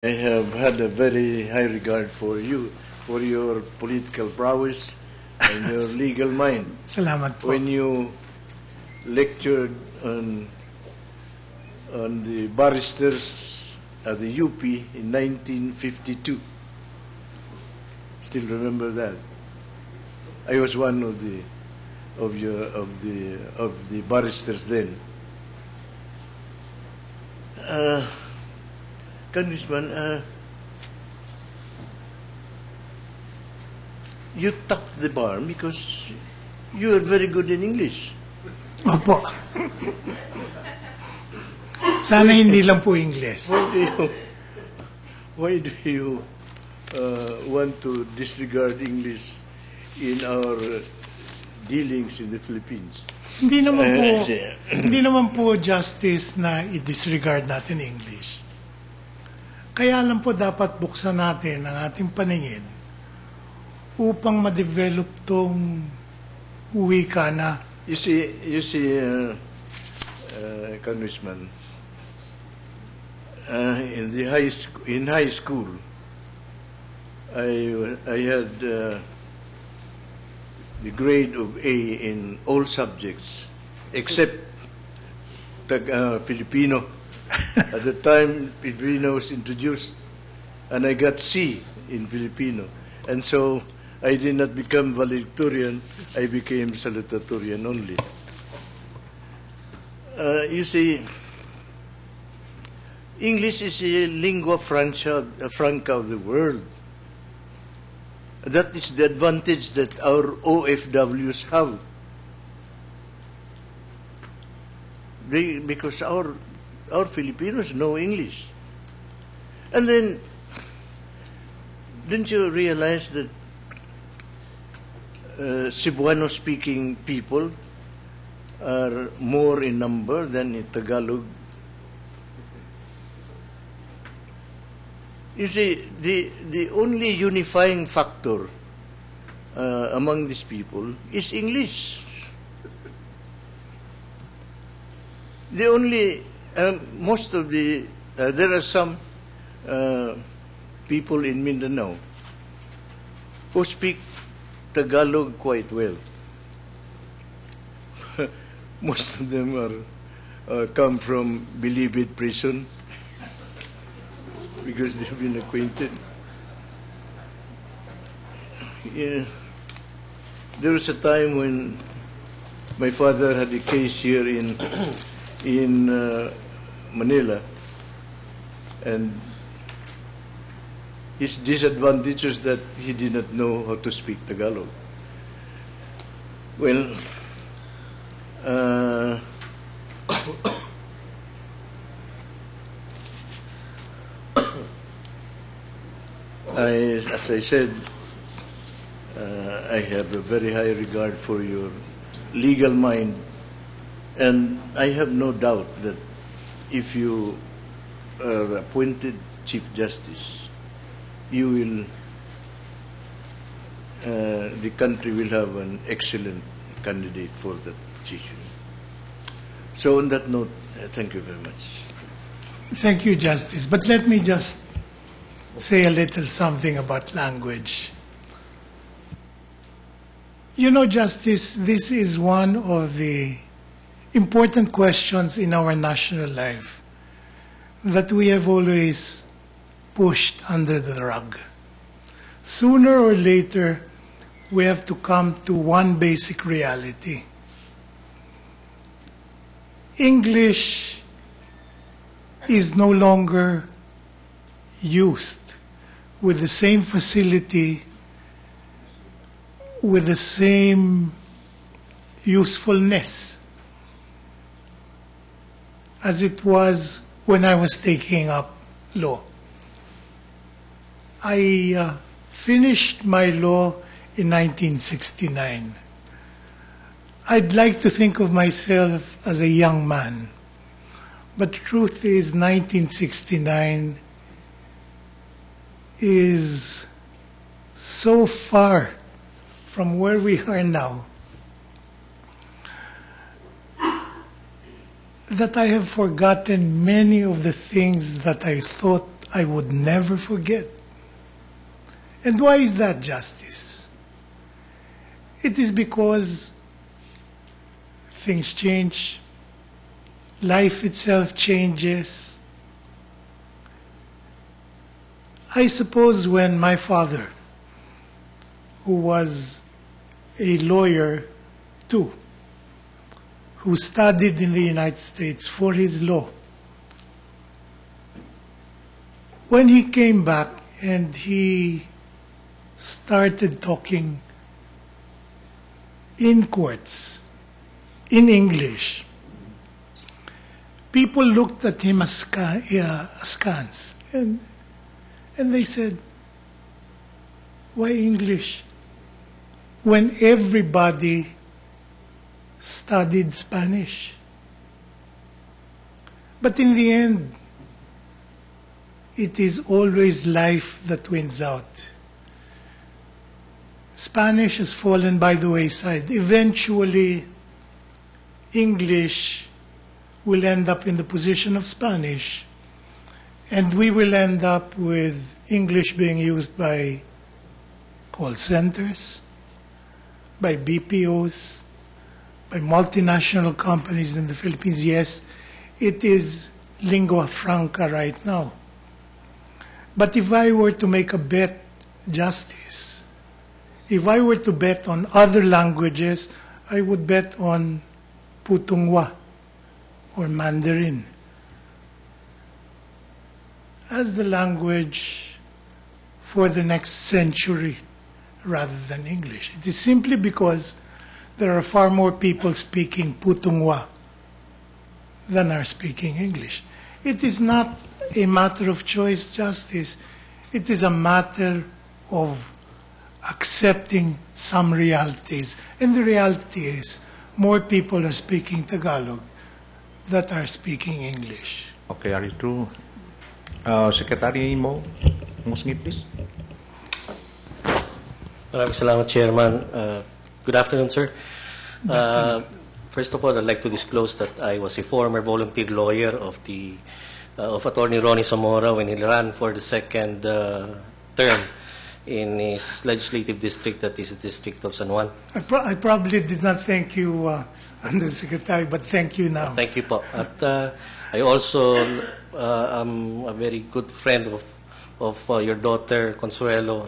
I have had a very high regard for you, for your political prowess and your legal mind. Salamat po. When you lectured on the barristers at the UP in 1952, still remember that. I was one of the barristers then. Congressman, you topped the bar because you are very good in English. Opo. Sana hindi lang po English. Why do you want to disregard English in our dealings in the Philippines? Hindi naman po justice na i-disregard natin English. Kaya lang po dapat buksan natin ang ating paningin upang ma-develop tong wika na. You see, Congressman, in high school, I had the grade of A in all subjects except Filipino. At the time, Filipino was introduced, and I got C in Filipino. And so I did not become valedictorian, I became salutatorian only. You see, English is a lingua franca of the world. That is the advantage that our OFWs have. Because our Filipinos know English. And then, didn't you realize that Cebuano-speaking people are more in number than in Tagalog? You see, the only unifying factor among these people is English. The only, most of the, there are some people in Mindanao who speak Tagalog quite well. Most of them are come from Bilibid prison because they've been acquainted. Yeah. There was a time when my father had a case here in Manila, and his disadvantage was that he did not know how to speak Tagalog. Well, as I said, I have a very high regard for your legal mind, and I have no doubt that if you are appointed Chief Justice, you will, the country will have an excellent candidate for that position. So on that note, thank you very much. Thank you, Justice. But let me just say a little something about language. You know, Justice, this is one of the important questions in our national life that we have always pushed under the rug. Sooner or later, we have to come to one basic reality. English is no longer used with the same facility, with the same usefulness as it was when I was taking up law. I finished my law in 1969. I'd like to think of myself as a young man, but the truth is 1969 is so far from where we are now that I have forgotten many of the things that I thought I would never forget. And why is that, Justice? It is because things change, life itself changes. I suppose when my father, who was a lawyer too, who studied in the United States for his law, when he came back and he started talking in courts, in English, people looked at him askance, and they said, why English? When everybody studied Spanish. But in the end, it is always life that wins out. Spanish has fallen by the wayside. Eventually, English will end up in the position of Spanish, and we will end up with English being used by call centers, by BPOs, by multinational companies in the Philippines. Yes, it is lingua franca right now. But if I were to make a bet, Justice, if I were to bet on other languages, I would bet on Putonghua or Mandarin as the language for the next century rather than English. It is simply because there are far more people speaking Putonghua than are speaking English. It is not a matter of choice, Justice. It is a matter of accepting some realities. And the reality is more people are speaking Tagalog than are speaking English. Okay, are you true? Secretary Mo, Musngi, please. Maraming salamat, Chairman. Good afternoon, sir. Good afternoon. First of all, I'd like to disclose that I was a former volunteer lawyer of Attorney Ronnie Zamora when he ran for the second term in his legislative district, that is the District of San Juan. I probably did not thank you, Undersecretary, but thank you now. Thank you po. At I also am a very good friend of your daughter, Consuelo,